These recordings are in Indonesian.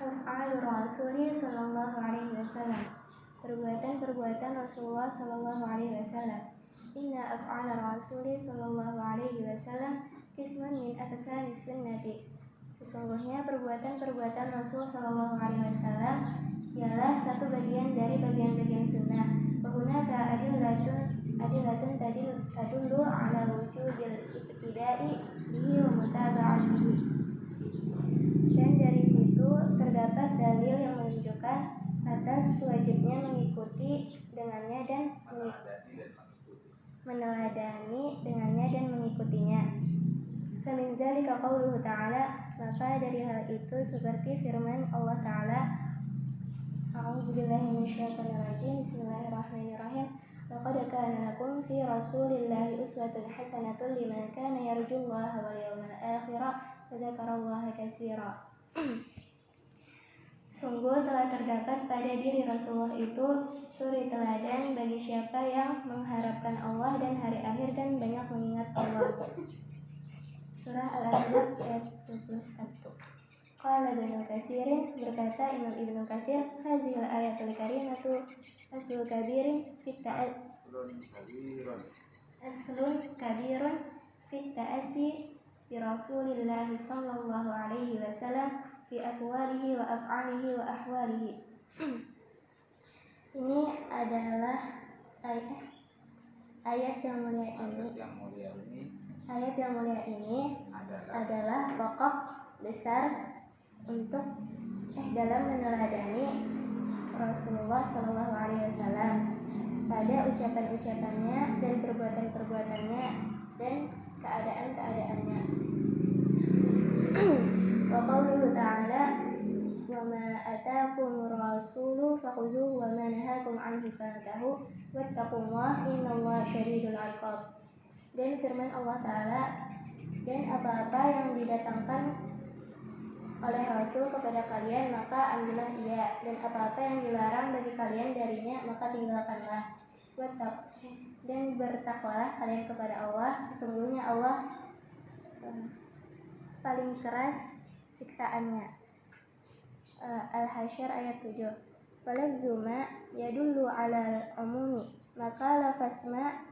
Af'al Rasuli sallallahu alaihi wasallam. Perbuatan-perbuatan Rasulullah sallallahu alaihi wasallam. Inna af'al Rasuli sallallahu alaihi wasallam qismun min aqsami sunnati. Sesungguhnya perbuatan-perbuatan Rasul sallallahu alaihi wasallam ialah satu bagian dari bagian-bagian sunnah. Wa hunaka adilatun tadullu ala wujubil ibtida'i bihi wa mutaba'atihi. Dan dari situ terdapat dalil yang menunjukkan atas wajibnya mengikuti dengannya dan meneladani dengannya dan mengikutinya. Famin zalika qauluhu ta'ala, maka dari hal itu seperti firman Allah Ta'ala, A'udzubillahi minasyaitonirrajim, Bismillahirrahmanirrahim. Laqad kana lakum fi Rasulillahi uswatun hasanatun liman kana yarjullaha wal yawmal akhir wa dzakarallaha katsira. Sungguh telah terdapat pada diri Rasulullah itu suri teladan bagi siapa yang mengharapkan Allah dan hari akhir dan banyak mengingat Allah. Surah Al-Ahzab ayat 21. Qala Ibnu Katsirin, berkata Imam Ibnu Katsir, hazil ayatul karimatu aslun kabirin fit ta'assi bi Rasulillah sallallahu alaihi wasallam fi aqwalihi wa af'alihi wa ahwalihi. Ini adalah ayat yang mulia ini adalah pokok besar untuk dalam meneladani Rasulullah sallallahu alaihi wasallam pada ucapan-ucapannya dan perbuatan-perbuatannya dan keadaan-keadaannya. Wa qauluhu ta'ala, wa ma ataakumur rasulu fakhuzuhu wa ma nahakum anhu fantahu wattaqullaha innallaha syadidul 'iqab. Dan firman Allah Ta'ala, dan apa-apa yang didatangkan oleh Rasul kepada kalian maka ambillah ia, dan apa-apa yang dilarang bagi kalian darinya maka tinggalkanlah. Dan bertakwalah kalian kepada Allah, sesungguhnya Allah paling keras siksaannya. Al-Hasyr ayat 7. Falazuma yadullu ala umumi, maka lafazma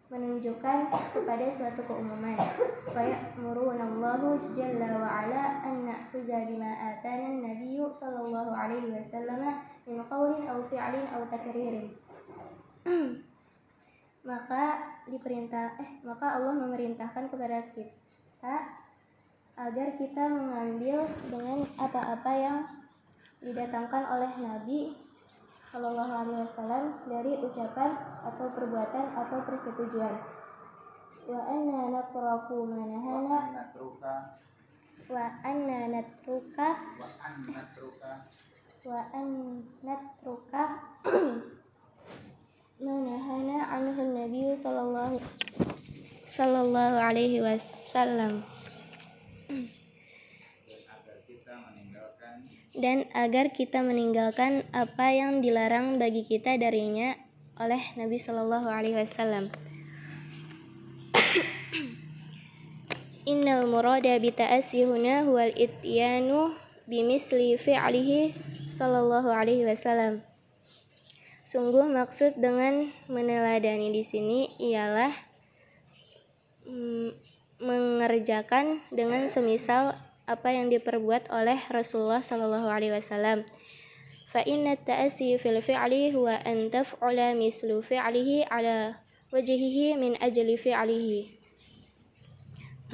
menunjukkan kepada suatu keumuman. Fayamurunallahu jalla wa ala an na'khudha bima atana an-nabiyyu sallallahu alaihi wasallam min qawlin aw fi'lin aw takririn. Maka Allah memerintahkan kepada kita agar kita mengambil dengan apa-apa yang didatangkan oleh Nabi sallallahu alaihi wasallam dari ucapan atau perbuatan atau persetujuan. Wa anna natruka manahana anhu Nabi sallallahu alaihi wasallam, dan agar kita meninggalkan apa yang dilarang bagi kita darinya oleh Nabi sallallahu alaihi wasallam. Innal murada bi ta'assi huna huwal ityanu bimisli fi'lihi sallallahu alaihi wasallam. Sungguh maksud dengan meneladani di sini ialah mengerjakan dengan semisal apa yang diperbuat oleh Rasulullah sallallahu alaihi wasallam. Fa inna ta'assi fil fi'li huwa an taf'ala mislu fi'lihi ala wajhihi min ajli fi'lihi.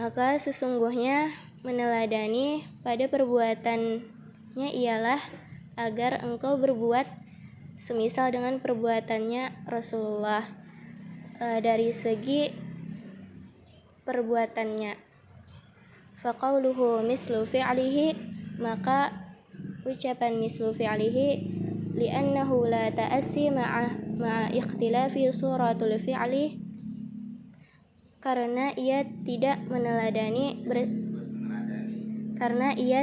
Maka sesungguhnya meneladani pada perbuatannya ialah agar engkau berbuat semisal dengan perbuatannya Rasulullah dari segi perbuatannya. Faqauluhu mislu fi'lihi, maka ucapan mislu fi'lihi li'annahu la ta'assi ma'a ikhtilafi suratul fi'li, karena ia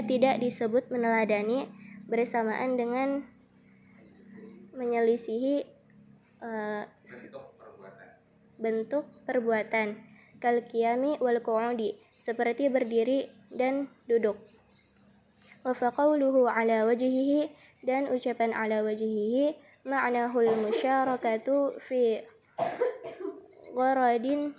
tidak disebut meneladani bersamaan dengan menyelisihi bentuk perbuatan. kal qiyami wal qu'udi, seperti berdiri dan duduk. Wa faqauluhu ala wajhihi, dan ucapan ala wajhihi ma'nahul musyarakatu fi gharadin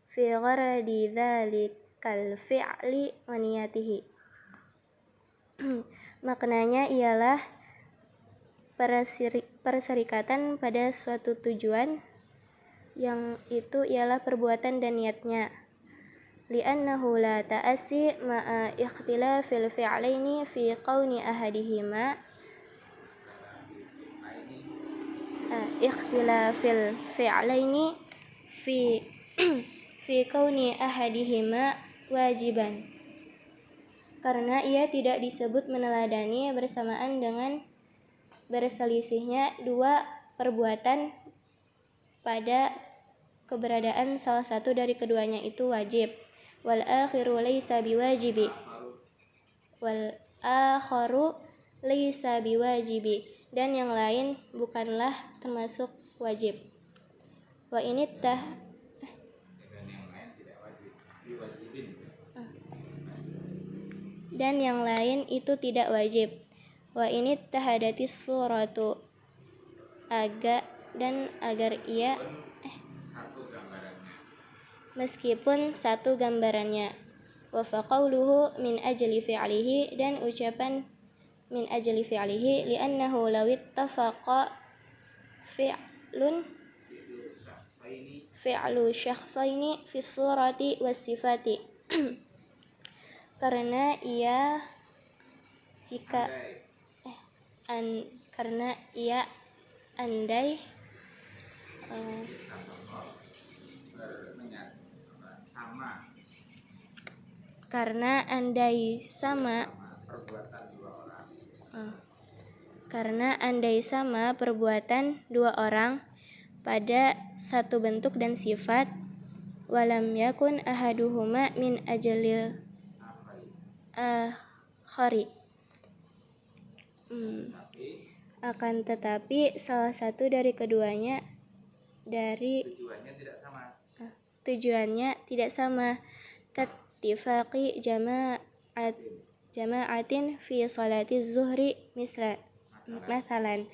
fi gharadi dzalikal fi'li wa niyatihi. Maknanya ialah perserikatan pada suatu tujuan, yang itu ialah perbuatan dan niatnya. Li'annahu la ta'assi ma'a ikhtilafil fi'laini fi qawni ahadihima ikhtilafil fi'laini fi qawni ahadihima wajiban, karena ia tidak disebut meneladani bersamaan dengan berselisihnya dua perbuatan pada keberadaan salah satu dari keduanya itu wajib. Wal akharu laysa biwajibi, dan yang lain bukanlah termasuk wajib. Wa ini dan yang lain itu tidak wajib. Wa ini tahadatis suratu, agar ia meskipun satu gambarannya. Wa faqauluhu min ajli fi'lihi, dan ucapan min ajli fi'lihi li'annahu law ittafaqa fi'lu syakhsaini fi surati was sifati karena ia andai sama perbuatan dua orang pada satu bentuk dan sifat, walam yakun ahaduhuma min ajalil akhari, akan tetapi salah satu dari keduanya tujuannya tidak sama. Kattifaqi jama'atin fi salati zuhri masalan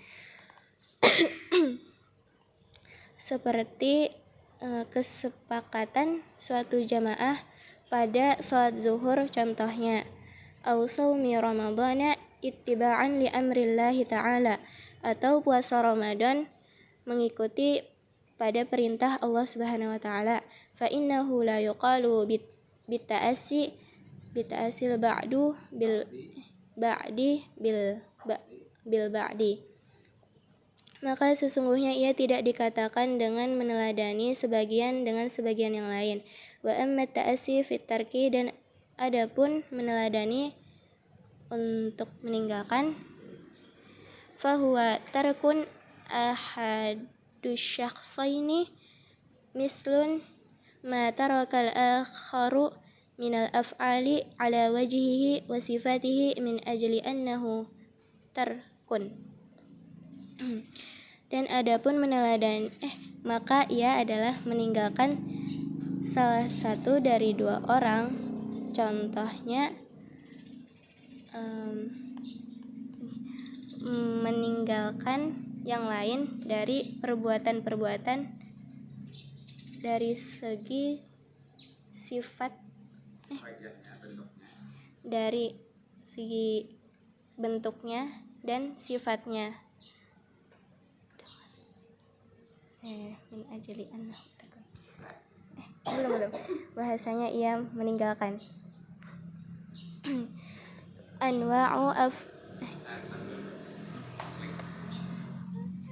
seperti kesepakatan suatu jamaah pada salat zuhur contohnya. Au shaumi ramadhana ittiba'an li amrillahi ta'ala, atau puasa Ramadan mengikuti pada perintah Allah Subhanahu wa taala. Fa innahu la yuqalu bita'assil ba'du bil ba'di. Maka sesungguhnya ia tidak dikatakan dengan meneladani sebagian dengan sebagian yang lain. Wa amma ta'assi fit tarki, dan adapun meneladani untuk meninggalkan, fahuwa tarkun ahadus syakhsaini mislun ma tarakal akharu minal af'ali ala wajhihi wa sifatihi min ajli annahu tarkun. Dan adapun meneladani, maka ia adalah meninggalkan salah satu dari dua orang, contohnya meninggalkan yang lain dari perbuatan-perbuatan dari segi sifat, dari segi bentuknya dan sifatnya. Min ajli annahu belum bahasanya ia meninggalkan. Anwa'u